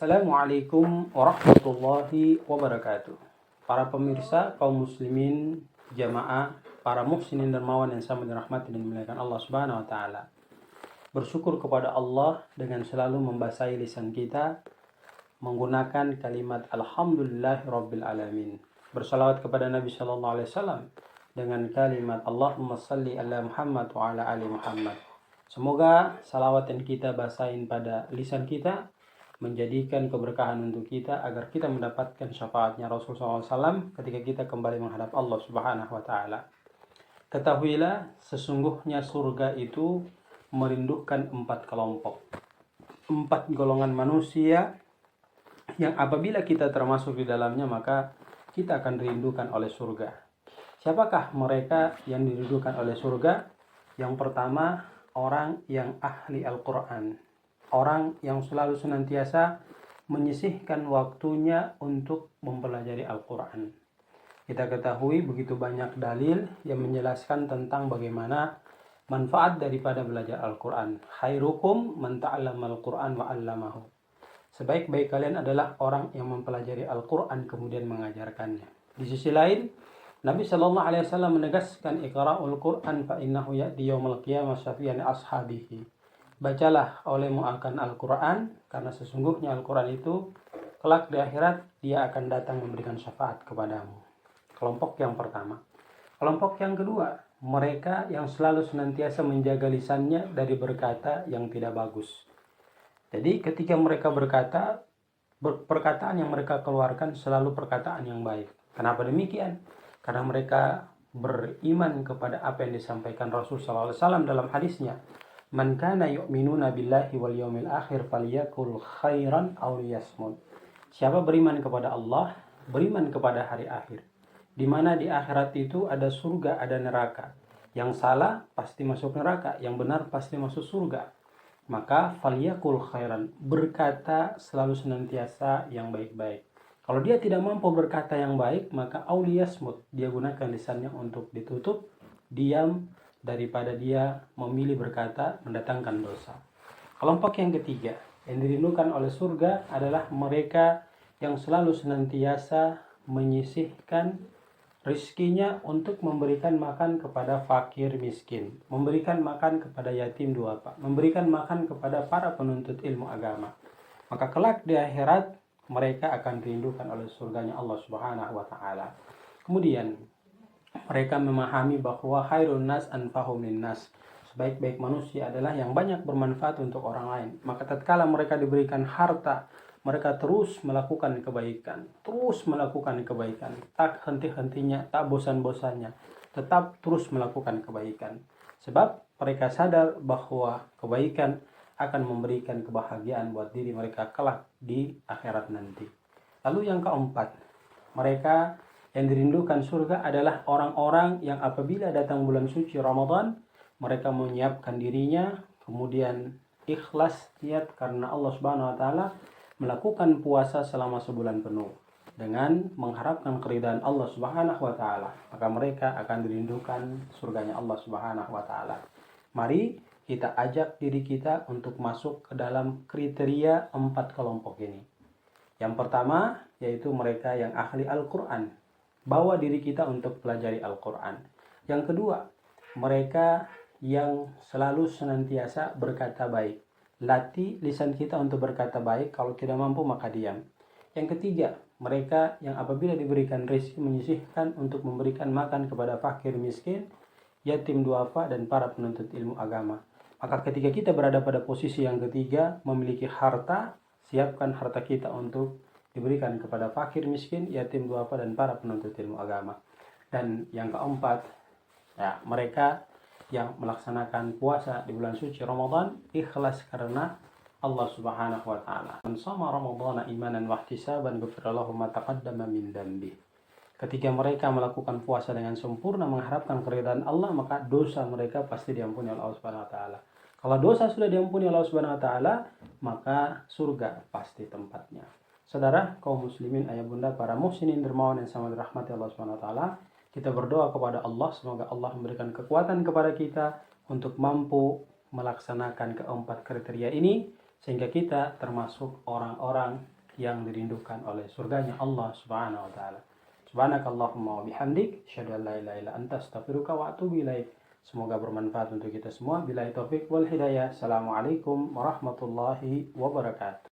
Assalamualaikum warahmatullahi wabarakatuh. Para pemirsa, kaum muslimin, jamaah, para muhsinin dermawan yang sama dirahmati dan dimuliakan Allah Subhanahu wa taala. Bersyukur kepada Allah dengan selalu membasahi lisan kita menggunakan kalimat alhamdulillahirabbil alamin. Bersalawat kepada Nabi sallallahu alaihi wasallam dengan kalimat Allahumma shalli ala Muhammad wa ala ali Muhammad. Semoga salawat yang kita basahin pada lisan kita menjadikan keberkahan untuk kita agar kita mendapatkan syafaatnya Rasulullah SAW ketika kita kembali menghadap Allah Subhanahu wa taala. Ketahuilah sesungguhnya surga itu merindukan 4 kelompok. 4 golongan manusia yang apabila kita termasuk di dalamnya maka kita akan dirindukan oleh surga. Siapakah mereka yang dirindukan oleh surga? Yang pertama, orang yang ahli Al-Quran. Orang yang selalu senantiasa menyisihkan waktunya untuk mempelajari Al-Quran. Kita ketahui begitu banyak dalil yang menjelaskan tentang bagaimana manfaat daripada belajar Al-Quran. Khairukum man ta'allama Al-Quran wa 'allamahu. Sebaik-baik kalian adalah orang yang mempelajari Al-Quran kemudian mengajarkannya. Di sisi lain, Nabi Shallallahu Alaihi Wasallam menegaskan iqra'ul Quran fa innahu ya'ti yaumal qiyamah syafi'an ashabihi. Bacalah olehmu akan Al-Quran, karena sesungguhnya Al-Quran itu kelak di akhirat dia akan datang memberikan syafaat kepadamu. Kelompok yang pertama. Kelompok yang kedua, mereka yang selalu senantiasa menjaga lisannya dari berkata yang tidak bagus. Jadi ketika mereka berkata, perkataan yang mereka keluarkan selalu perkataan yang baik. Kenapa demikian? Karena mereka beriman kepada apa yang disampaikan Rasulullah SAW dalam hadisnya. Man kana yu'minuna billahi wal yawmil akhir falyakul khairan aw liyasmut. Siapa beriman kepada Allah, beriman kepada hari akhir. Di mana di akhirat itu ada surga, ada neraka. Yang salah pasti masuk neraka, yang benar pasti masuk surga. Maka falyakul khairan, berkata selalu senantiasa yang baik-baik. Kalau dia tidak mampu berkata yang baik, maka aw liyasmut, dia gunakan lisannya untuk ditutup, diam, daripada dia memilih berkata mendatangkan dosa. Kelompok yang ketiga yang dirindukan oleh surga adalah mereka yang selalu senantiasa menyisihkan rizkinya untuk memberikan makan kepada fakir miskin, memberikan makan kepada yatim duafa, memberikan makan kepada para penuntut ilmu agama. Maka kelak di akhirat mereka akan dirindukan oleh surganya Allah Subhanahu wa taala. Kemudian mereka memahami bahwa khairun nas anfahum linnas. Sebaik-baik manusia adalah yang banyak bermanfaat untuk orang lain. Maka tatkala mereka diberikan harta, mereka terus melakukan kebaikan. Tak henti-hentinya, tak bosan-bosannya. Tetap terus melakukan kebaikan. Sebab mereka sadar bahwa kebaikan akan memberikan kebahagiaan buat diri mereka kelak di akhirat nanti. Lalu yang keempat, mereka yang dirindukan surga adalah orang-orang yang apabila datang bulan suci Ramadan, mereka menyiapkan dirinya, kemudian ikhlas niat karena Allah Subhanahu wa taala, melakukan puasa selama sebulan penuh dengan mengharapkan keridhaan Allah Subhanahu wa taala. Maka mereka akan dirindukan surganya Allah Subhanahu wa taala. Mari kita ajak diri kita untuk masuk ke dalam kriteria 4 kelompok ini. Yang pertama yaitu mereka yang ahli Al-Quran. Bawa diri kita untuk pelajari Al-Quran. Yang kedua, mereka yang selalu senantiasa berkata baik. Latih lisan kita untuk berkata baik, kalau tidak mampu maka diam. Yang ketiga, mereka yang apabila diberikan rezeki menyisihkan untuk memberikan makan kepada fakir miskin, yatim duafa, dan para penuntut ilmu agama. Maka ketika kita berada pada posisi yang ketiga, memiliki harta, siapkan harta kita untuk diberikan kepada fakir miskin, yatim duafa, dan para penuntut ilmu agama. Dan yang keempat, mereka yang melaksanakan puasa di bulan suci Ramadan ikhlas karena Allah Subhanahu wa taala. Man shoma Ramadhana imanan wa ihtisaban ghufira lahu ma taqaddama min dambi. Ketika mereka melakukan puasa dengan sempurna mengharapkan keridhaan Allah, maka dosa mereka pasti diampuni oleh Allah Subhanahu wa taala. Kalau dosa sudah diampuni oleh Allah Subhanahu wa taala, maka surga pasti tempatnya. Saudara kaum muslimin, ayah bunda, para muhsinin dermawan yang sama dirahmati Allah Subhanahu wa taala, kita berdoa kepada Allah semoga Allah memberikan kekuatan kepada kita untuk mampu melaksanakan keempat kriteria ini sehingga kita termasuk orang-orang yang dirindukan oleh surganya Allah Subhanahu wa taala. Subhanakallahumma wa bihamdik, asyhadu an la ilaha illa anta, astaghfiruka wa atubu ilaik. Semoga bermanfaat untuk kita semua. Billahi taufik wal hidayah. Assalamualaikum warahmatullahi wabarakatuh.